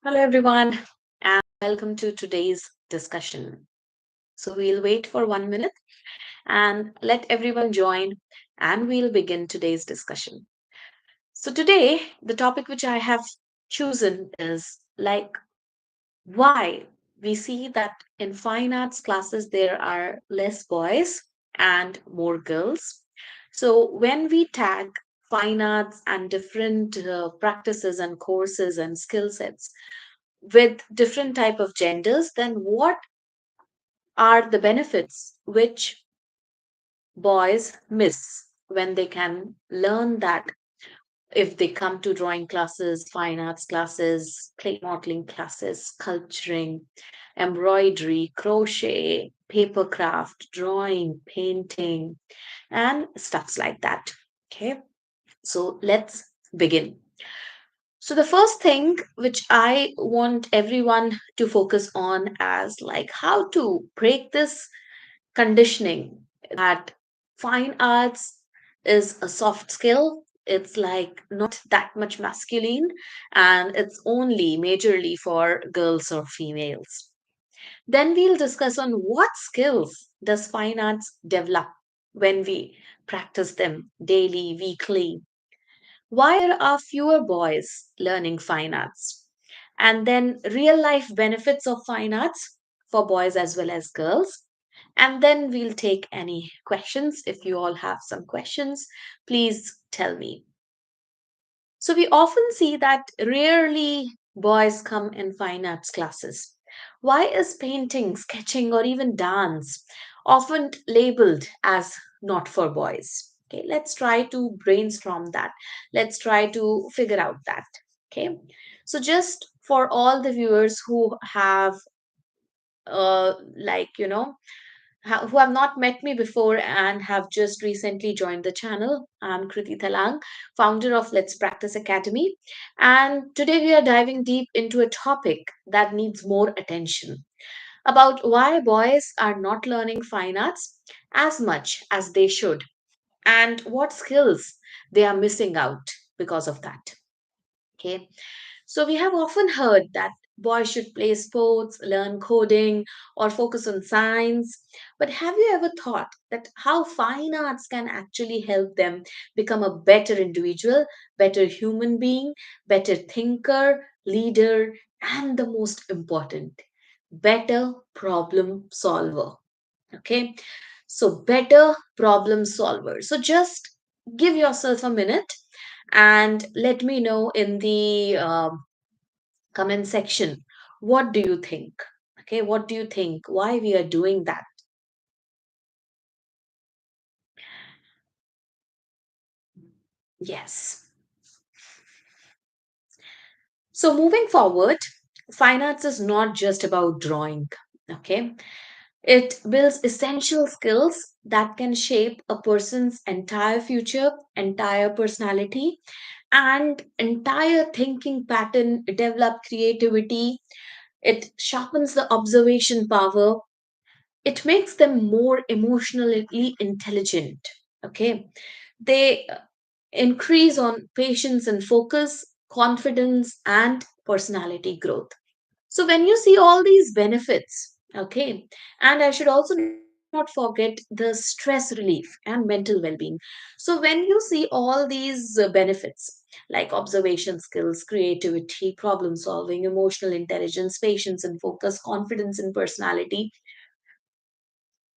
Hello, everyone, and welcome to today's discussion. So, we'll wait for 1 minute and let everyone join, and we'll begin today's discussion. So, today, the topic which I have chosen is like why we see that in fine arts classes there are less boys and more girls. So, when we tag fine arts and different practices and courses and skill sets with different type of genders, then what are the benefits which boys miss when they can learn that if they come to drawing classes, fine arts classes, clay modeling classes, sculpturing, embroidery, crochet, paper craft, drawing, painting, and stuffs like that. Okay, so let's begin. So the first thing which I want everyone to focus on as like how to break this conditioning that fine arts is a soft skill. It's like not that much masculine and it's only majorly for girls or females. Then we'll discuss on what skills does fine arts develop when we practice them daily, weekly, why there are fewer boys learning fine arts? And then real life benefits of fine arts for boys as well as girls. And then we'll take any questions. If you all have some questions, please tell me. So we often see that rarely boys come in fine arts classes. Why is painting, sketching, or even dance often labeled as not for boys? Okay, let's try to brainstorm that. Let's try to figure out that. Okay, so just for all the viewers who have, who have not met me before and have just recently joined the channel. I'm Kriti Thalang, founder of Let's Practice Academy. And today we are diving deep into a topic that needs more attention about why boys are not learning fine arts as much as they should and what skills they are missing out because of that. Okay. So we have often heard that boys should play sports, learn coding, or focus on science. But have you ever thought that how fine arts can actually help them become a better individual, better human being, better thinker, leader, and the most important, better problem solver? Okay. So, better problem solver. So, just give yourself a minute and let me know in the comment section, what do you think? Okay, what do you think? Why we are doing that? Yes. So moving forward, fine arts is not just about drawing. Okay, it builds essential skills that can shape a person's entire future, entire personality, and entire thinking pattern, develop creativity. It sharpens the observation power. It makes them more emotionally intelligent. Okay, they increase on patience and focus, confidence, and personality growth. So when you see all these benefits, okay, and I should also not forget the stress relief and mental well-being. So when you see all these benefits like observation skills, creativity, problem solving, emotional intelligence, patience and focus, confidence in personality,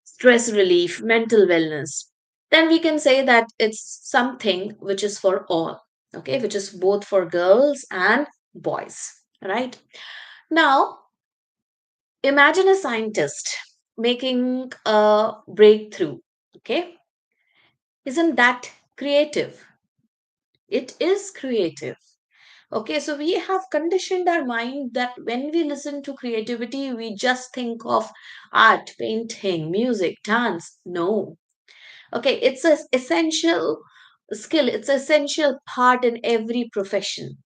stress relief, mental wellness, then we can say that it's something which is for all, okay, which is both for girls and boys, right? Now, imagine a scientist making a breakthrough, okay? Isn't that creative? It is creative. Okay, so we have conditioned our mind that when we listen to creativity, we just think of art, painting, music, dance. No, okay, it's an essential skill, it's an essential part in every profession.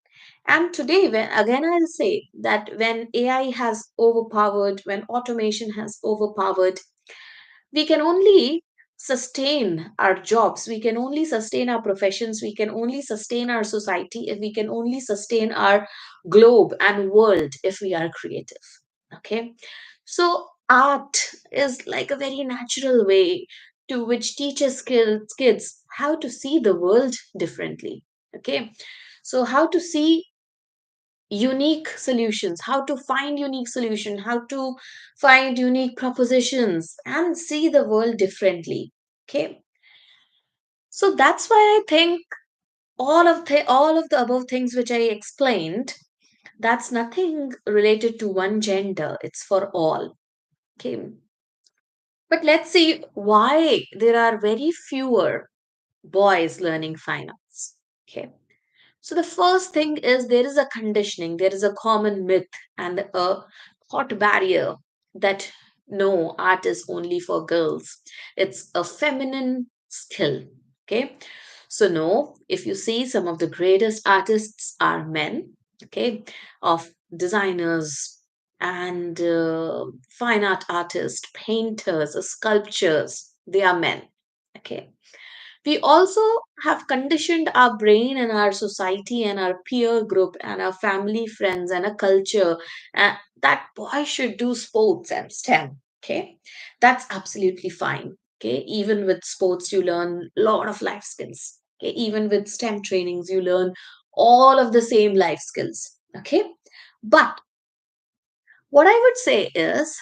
And today, when again I'll say that when AI has overpowered, when automation has overpowered, we can only sustain our jobs, we can only sustain our professions, we can only sustain our society, if we can only sustain our globe and world if we are creative. Okay. So art is like a very natural way to which teaches kids how to see the world differently. Okay. So how to see unique solutions, how to find unique solution, how to find unique propositions and see the world differently. Okay. So that's why I think all of the above things which I explained, that's nothing related to one gender, it's for all. Okay. But let's see why there are very fewer boys learning fine arts. Okay. So the first thing is there is a conditioning, there is a common myth and a thought barrier that no, art is only for girls. It's a feminine skill. Okay. So no, if you see some of the greatest artists are men, okay, of designers and fine art artists, painters, sculptures, they are men. Okay. We also have conditioned our brain and our society and our peer group and our family friends and a culture that boys should do sports and STEM. Okay, that's absolutely fine. Okay, even with sports, you learn a lot of life skills. Okay, even with STEM trainings, you learn all of the same life skills. Okay, but what I would say is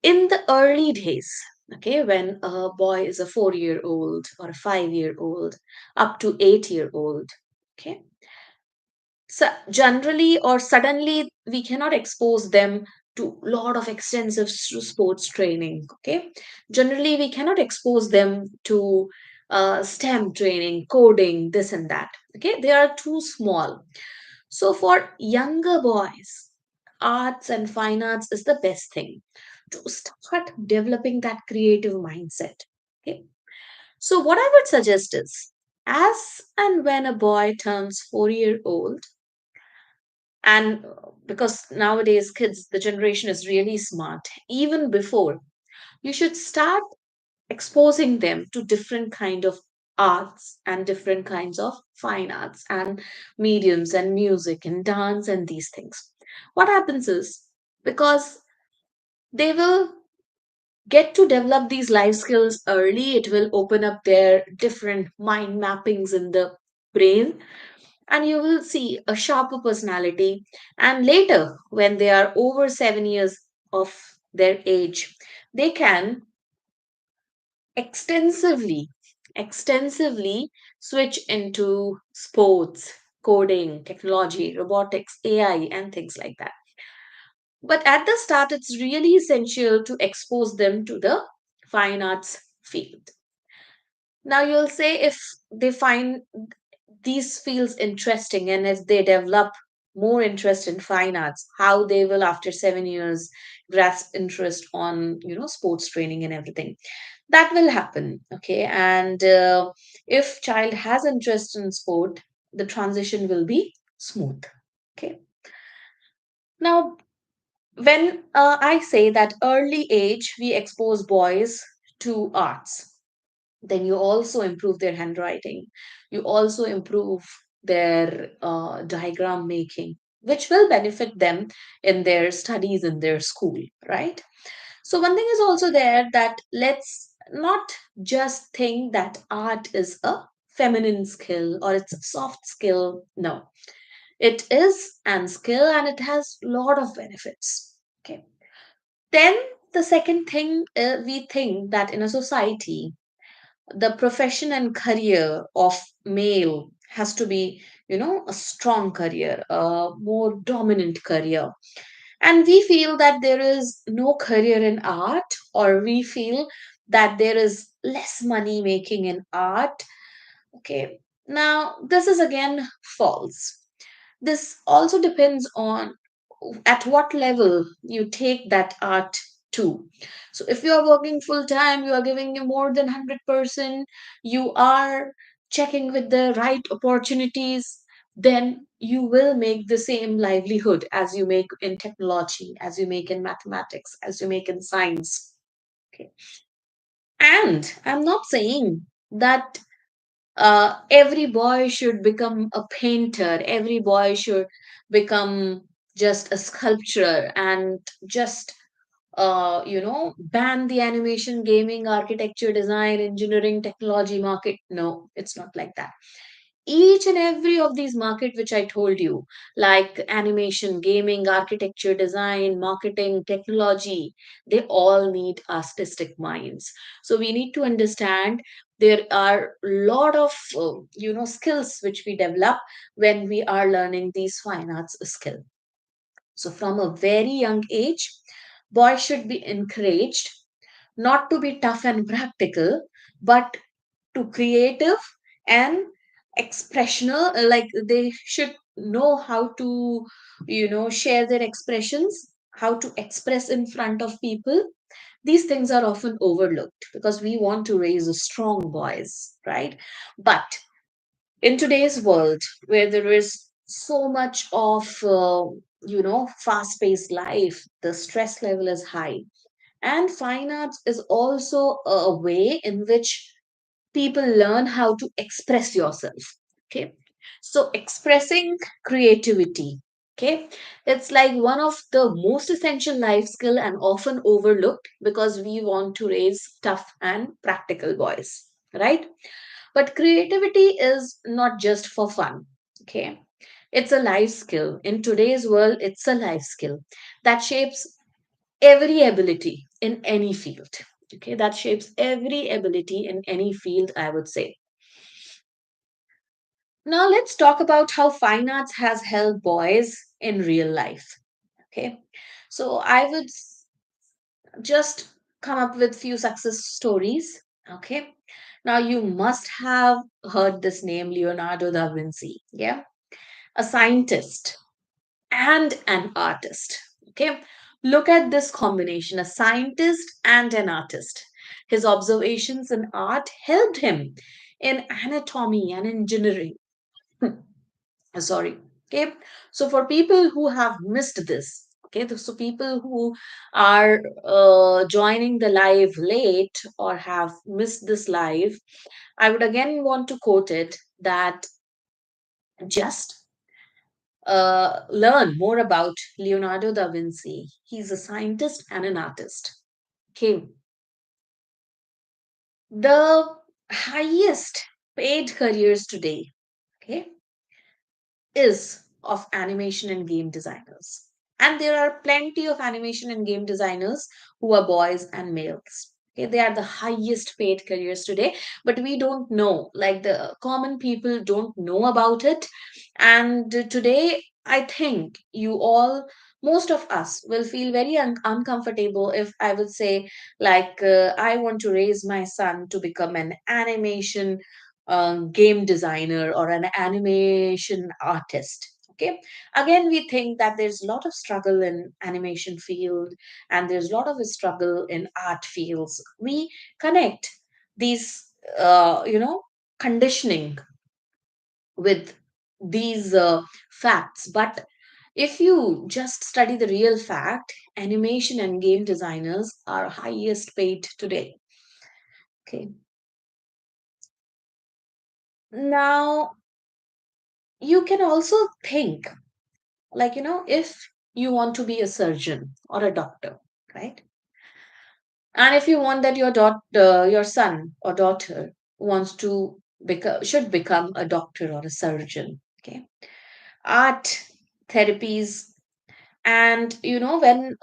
in the early days, okay, when a boy is a 4 year old or a 5 year old up to 8 year old, okay, so generally or suddenly we cannot expose them to a lot of extensive sports training. Okay, generally we cannot expose them to STEM training, coding, this and that. Okay, they are too small. So for younger boys, arts and fine arts is the best thing to start developing that creative mindset. Okay. So what I would suggest is as and when a boy turns 4 year old, and because nowadays kids, the generation is really smart, even before, you should start exposing them to different kind of arts and different kinds of fine arts and mediums and music and dance and these things. What happens is because they will get to develop these life skills early, it will open up their different mind mappings in the brain, and you will see a sharper personality. And later, when they are over 7 years of their age, they can extensively, extensively switch into sports, coding, technology, robotics, AI, and things like that. But at the start, it's really essential to expose them to the fine arts field. Now, you'll say if they find these fields interesting and if they develop more interest in fine arts, how they will, after 7 years, grasp interest on, sports training and everything. That will happen. Okay. And if child has interest in sport, the transition will be smooth. Okay. Now, when I say that early age we expose boys to arts, then you also improve their handwriting, you also improve their diagram making, which will benefit them in their studies in their school, right? So one thing is also there that let's not just think that art is a feminine skill or it's a soft skill. No, it is an skill and it has a lot of benefits. Okay. Then the second thing, we think that in a society, the profession and career of male has to be, a strong career, a more dominant career. And we feel that there is no career in art, or we feel that there is less money making in art. Okay. Now, this is again false. This also depends on at what level you take that art to. So if you are working full time, you are giving you more than 100%, you are checking with the right opportunities, then you will make the same livelihood as you make in technology, as you make in mathematics, as you make in science. Okay. And I'm not saying that every boy should become a painter, every boy should become just a sculptor and just ban the animation, gaming, architecture, design, engineering, technology market. No, it's not like that. Each and every of these market which I told you, like animation, gaming, architecture, design, marketing, technology, they all need artistic minds. So we need to understand there are a lot of skills which we develop when we are learning these fine arts skill. So from a very young age, boys should be encouraged not to be tough and practical, but to creative and expressional. Like they should know how to, share their expressions, how to express in front of people. These things are often overlooked because we want to raise a strong boys, right? But in today's world where there is so much of fast paced life, the stress level is high, and fine arts is also a way in which people learn how to express yourself. Okay. So expressing creativity. Okay. It's like one of the most essential life skill and often overlooked because we want to raise tough and practical boys. Right. But creativity is not just for fun. Okay. It's a life skill. In today's world, it's a life skill that shapes every ability in any field. Okay, that shapes every ability in any field, I would say. Now let's talk about how fine arts has helped boys in real life. Okay, so I would just come up with few success stories. Okay, now you must have heard this name, Leonardo da Vinci. Yeah, a scientist and an artist. Okay, look at this combination, a scientist and an artist. His observations in art helped him in anatomy and engineering. Sorry. Okay, so for people who have missed this, okay, so people who are joining the live late or have missed this live, I would again want to quote it that just learn more about Leonardo da Vinci. He's a scientist and an artist. Okay. The highest paid careers today, okay, is of animation and game designers. And there are plenty of animation and game designers who are boys and males. Okay, they are the highest paid careers today, but we don't know. Like the common people don't know about it. And today, I think you all, most of us, will feel very uncomfortable if I would say, like, I want to raise my son to become an animation game designer or an animation artist. Okay, again we think that there's a lot of struggle in animation field and there's a lot of struggle in art fields. We connect these conditioning with these facts, but if you just study the real fact, animation and game designers are highest paid today. Okay, now you can also think, like, if you want to be a surgeon or a doctor, right? And if you want that your son or daughter wants to become, should become a doctor or a surgeon. Okay, art therapies, and when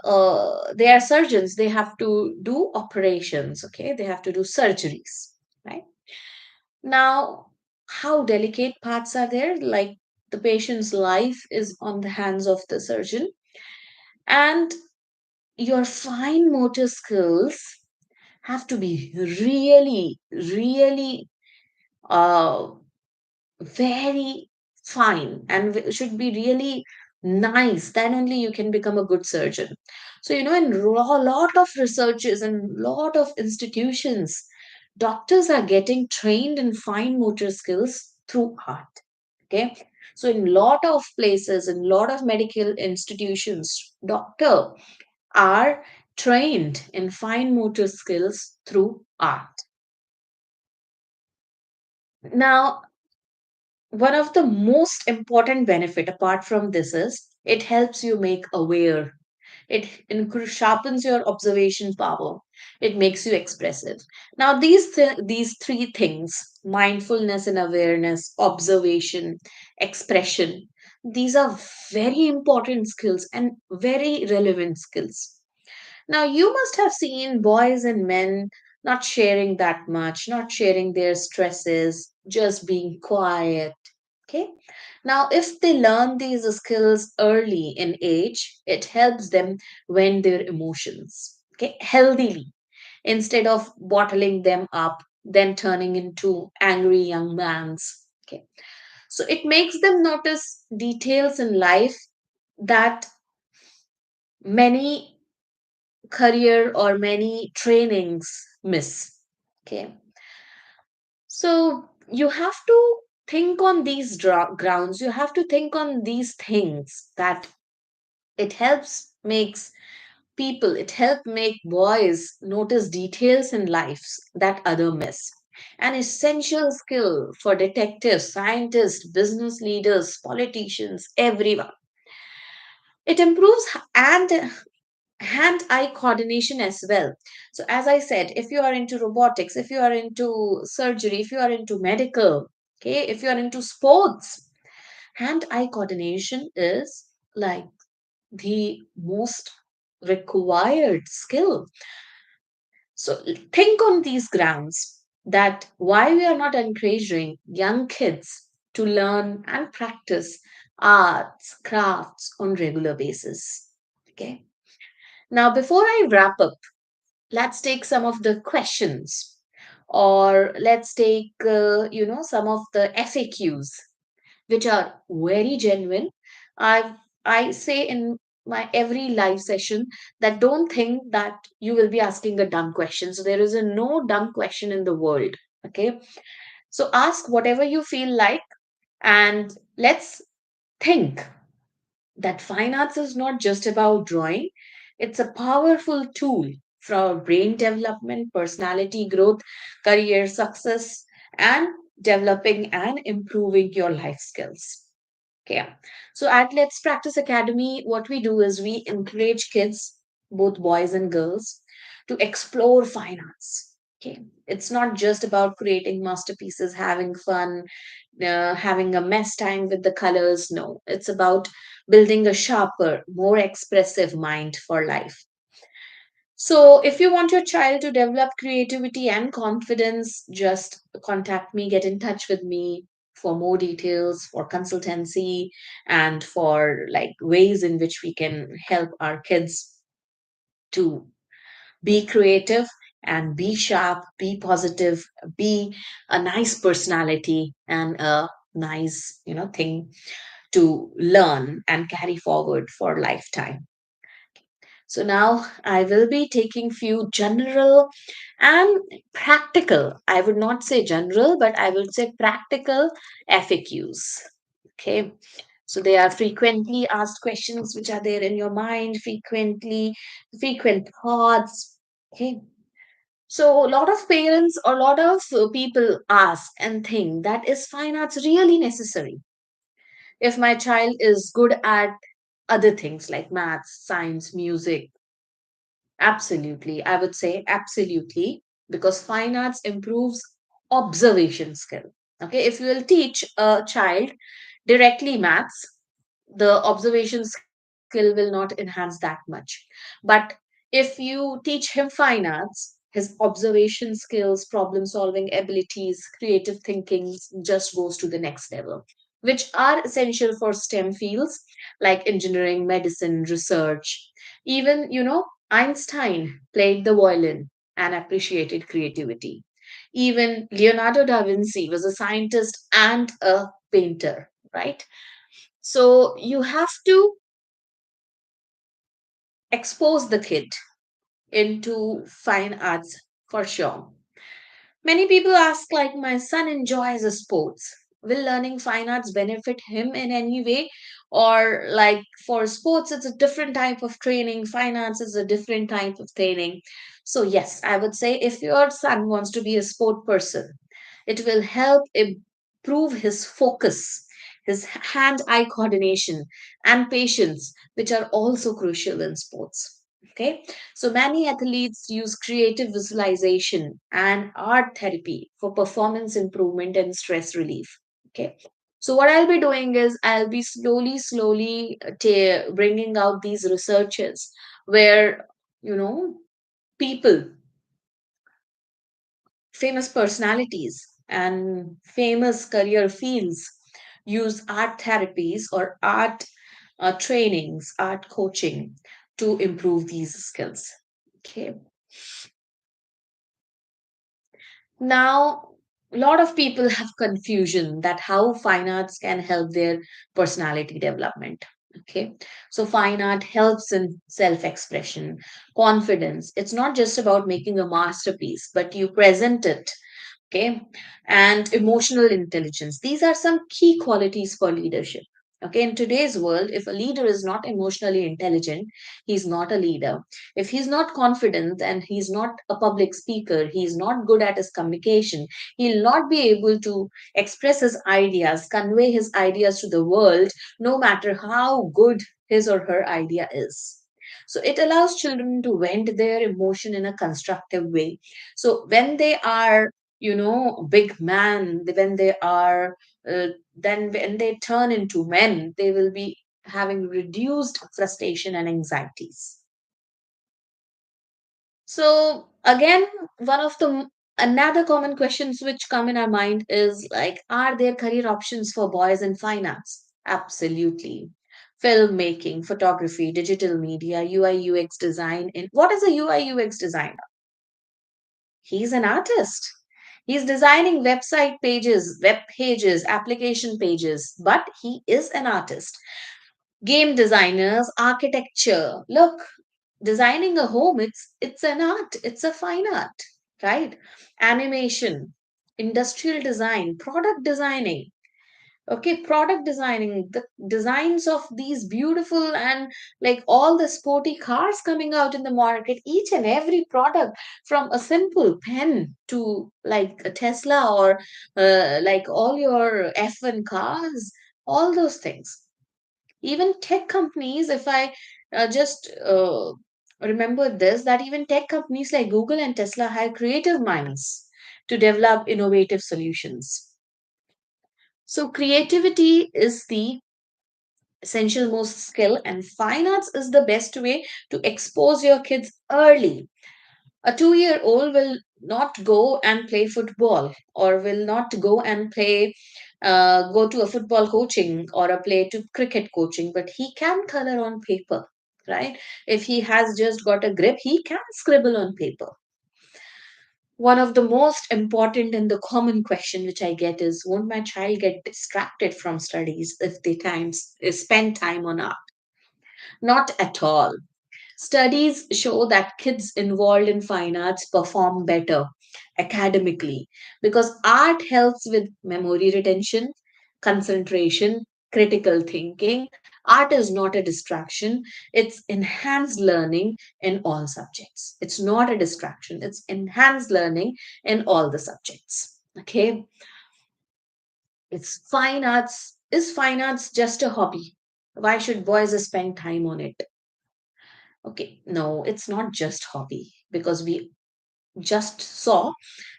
they are surgeons, they have to do operations. Okay, they have to do surgeries, right? Now, how delicate parts are there? Like the patient's life is on the hands of the surgeon, and your fine motor skills have to be really, really uh, very fine and should be really nice. Then only you can become a good surgeon. So, in a lot of researches and lot of institutions, doctors are getting trained in fine motor skills through art. Okay. So in lot of places, in lot of medical institutions, doctor are trained in fine motor skills through art. Now, one of the most important benefit apart from this is it helps you make aware. It sharpens your observation power. It makes you expressive. Now these three things, mindfulness and awareness, observation, expression, these are very important skills and very relevant skills. Now, you must have seen boys and men not sharing that much, not sharing their stresses, just being quiet. Okay. Now, if they learn these skills early in age, it helps them vent their emotions, okay, healthily, instead of bottling them up, then turning into angry young mans. Okay. So it makes them notice details in life that many career or many trainings miss. Okay. So you have to think on these grounds, you have to think on these things that it helps makes people, it help make boys notice details in lives that other miss. An essential skill for detectives, scientists, business leaders, politicians, everyone. It improves and hand eye coordination as well. So, as I said, if you are into robotics, if you are into surgery, if you are into medical, okay, if you are into sports, hand eye coordination is like the most required skill. So, think on these grounds that why we are not encouraging young kids to learn and practice arts, crafts on regular basis. Okay. Now, before I wrap up, let's take some of the questions, or let's take some of the FAQs, which are very genuine. I say in my every live session that don't think that you will be asking a dumb question. So there is a no dumb question in the world. Okay. So ask whatever you feel like, and let's think that fine arts is not just about drawing, it's a powerful tool for brain development, personality growth, career success, and developing and improving your life skills. Okay. So at Let's Practice Academy, what we do is we encourage kids, both boys and girls, to explore fine arts. Okay. It's not just about creating masterpieces, having fun, having a mess time with the colors. No, it's about building a sharper, more expressive mind for life. So, if you want your child to develop creativity and confidence, just contact me, get in touch with me for more details, for consultancy, and for like ways in which we can help our kids to be creative and be sharp, be positive, be a nice personality and a nice, thing to learn and carry forward for lifetime. So now I will be taking few general and practical. I would not say general, but I would say practical FAQs. Okay. So they are frequently asked questions which are there in your mind, frequent thoughts. Okay. So a lot of parents or a lot of people ask and think that is fine arts really necessary? If my child is good at other things like maths, science, music, absolutely. I would say absolutely, because fine arts improves observation skill. Okay, if you will teach a child directly maths, the observation skill will not enhance that much. But if you teach him fine arts, his observation skills, problem solving abilities, creative thinking just goes to the next level, which are essential for STEM fields like engineering, medicine, research. Even, Einstein played the violin and appreciated creativity. Even Leonardo da Vinci was a scientist and a painter, right? So you have to expose the kid into fine arts for sure. Many people ask, like, my son enjoys sports. Will learning fine arts benefit him in any way? Or like for sports, it's a different type of training, fine arts is a different type of training. So, yes, I would say if your son wants to be a sport person, it will help improve his focus, his hand eye coordination, and patience, which are also crucial in sports. Okay, so many athletes use creative visualization and art therapy for performance improvement and stress relief. Okay, so what I'll be doing is I'll be slowly bringing out these researches where, you know, people, famous personalities, and famous career fields use art therapies or art trainings, art coaching to improve these skills. Okay. Now, a lot of people have confusion that how fine arts can help their personality development. Okay. So, fine art helps in self expression, confidence. It's not just about making a masterpiece, but you present it. Okay, and emotional intelligence, these are some key qualities for leadership. Okay, in today's world, if a leader is not emotionally intelligent, he's not a leader. If he's not confident and he's not a public speaker, he's not good at his communication, he'll not be able to express his ideas, convey his ideas to the world, no matter how good his or her idea is. So it allows children to vent their emotion in a constructive way. So when they are, big man, when they are, then when they turn into men, they will be having reduced frustration and anxieties. So again, one of the another common questions which come in our mind is like, are there career options for boys in finance? Absolutely. Filmmaking, photography, digital media, UI UX design. In what is a UI UX designer? He's an artist. He's designing web pages, application pages, but he is an artist. Game designers, architecture. Look, designing a home, it's an art. It's a fine art, right? Animation, industrial design, product designing. Okay, product designing, the designs of these beautiful and like all the sporty cars coming out in the market, each and every product from a simple pen to like a Tesla or like all your F1 cars, all those things. Even tech companies, if I just remember this, that even tech companies like Google and Tesla have creative minds to develop innovative solutions. So creativity is the essential most skill, and fine arts is the best way to expose your kids early. A 2-year old will not go and play football or will not go and play go to a football coaching or a play to cricket coaching, but he can color on paper, right? If he has just got a grip, he can scribble on paper. One of the most important and the common question which I get is, won't my child get distracted from studies if they spend time on art? Not at all. Studies show that kids involved in fine arts perform better academically because art helps with memory retention, concentration, critical thinking. Art is not a distraction, it's enhanced learning in all subjects. It's not a distraction, it's enhanced learning in all the subjects. Okay, it's fine arts. Is fine arts just a hobby? Why should boys spend time on it? Okay, no, it's not just hobby because we just saw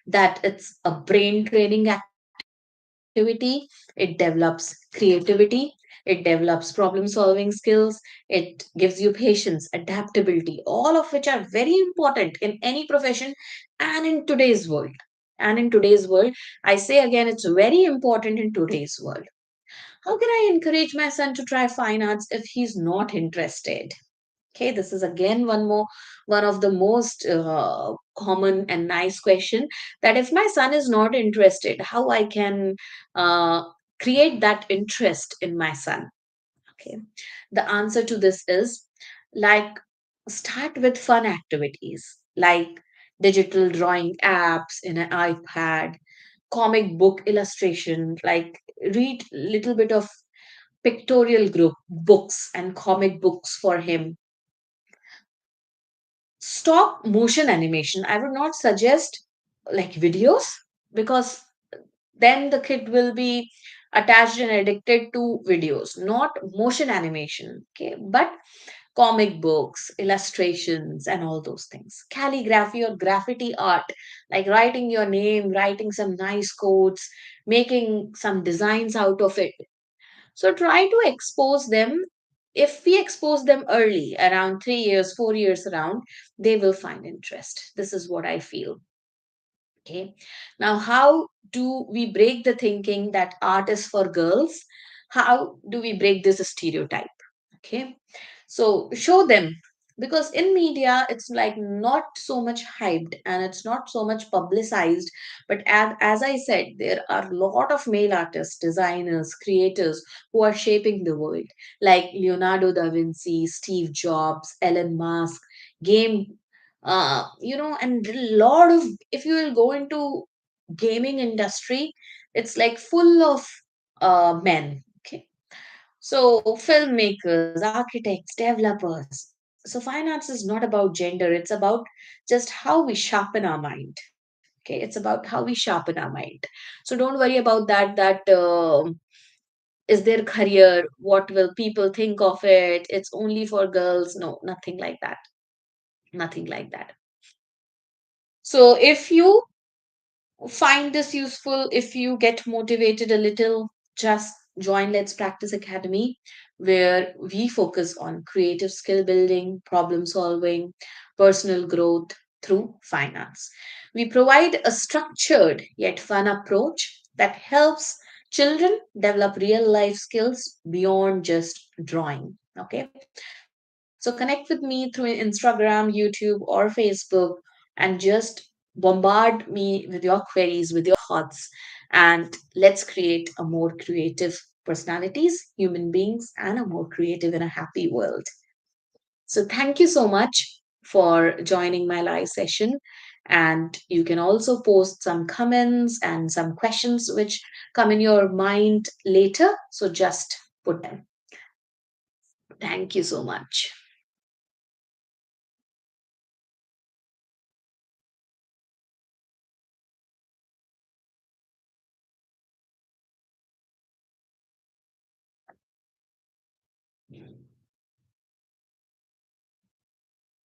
that it's a brain training activity. It develops creativity, it develops problem solving skills, it gives you patience, adaptability, all of which are very important in any profession and in today's world. And in today's world, I say again, it's very important in today's world. How can I encourage my son to try fine arts if he's not interested? Okay, this is again one of the most common and nice question, that if my son is not interested, how I can uh, create that interest in my son. Okay, the answer to this is like, start with fun activities like digital drawing apps in an iPad, comic book illustration, like read little bit of pictorial group books and comic books for him. Stop motion animation, I would not suggest like videos, because then the kid will be attached and addicted to videos, not motion animation. Okay, but comic books, illustrations, and all those things. Calligraphy or graffiti art, like writing your name, writing some nice quotes, making some designs out of it. So try to expose them. If we expose them early, around 3 years, 4 years around, they will find interest. This is what I feel. Okay. Now, how do we break the thinking that art is for girls? How do we break this stereotype? Okay. So, show them, because in media, it's like not so much hyped and it's not so much publicized. But as I said, there are a lot of male artists, designers, creators who are shaping the world, like Leonardo da Vinci, Steve Jobs, Elon Musk, game and a lot of, if you will go into gaming industry, it's like full of men. Okay, so filmmakers, architects, developers. So finance is not about gender, it's about just how we sharpen our mind. Okay, it's about how we sharpen our mind. So don't worry about that is their career, what will people think of it, it's only for girls. No, nothing like that. Nothing like that. So if you find this useful, if you get motivated a little, just join Let's Practice Academy, where we focus on creative skill building, problem solving, personal growth through finance. We provide a structured yet fun approach that helps children develop real life skills beyond just drawing. Okay. So connect with me through Instagram, YouTube, or Facebook, and just bombard me with your queries, with your thoughts, and let's create a more creative personalities, human beings, and a more creative and a happy world. So thank you so much for joining my live session. And you can also post some comments and some questions which come in your mind later. So just put them. Thank you so much.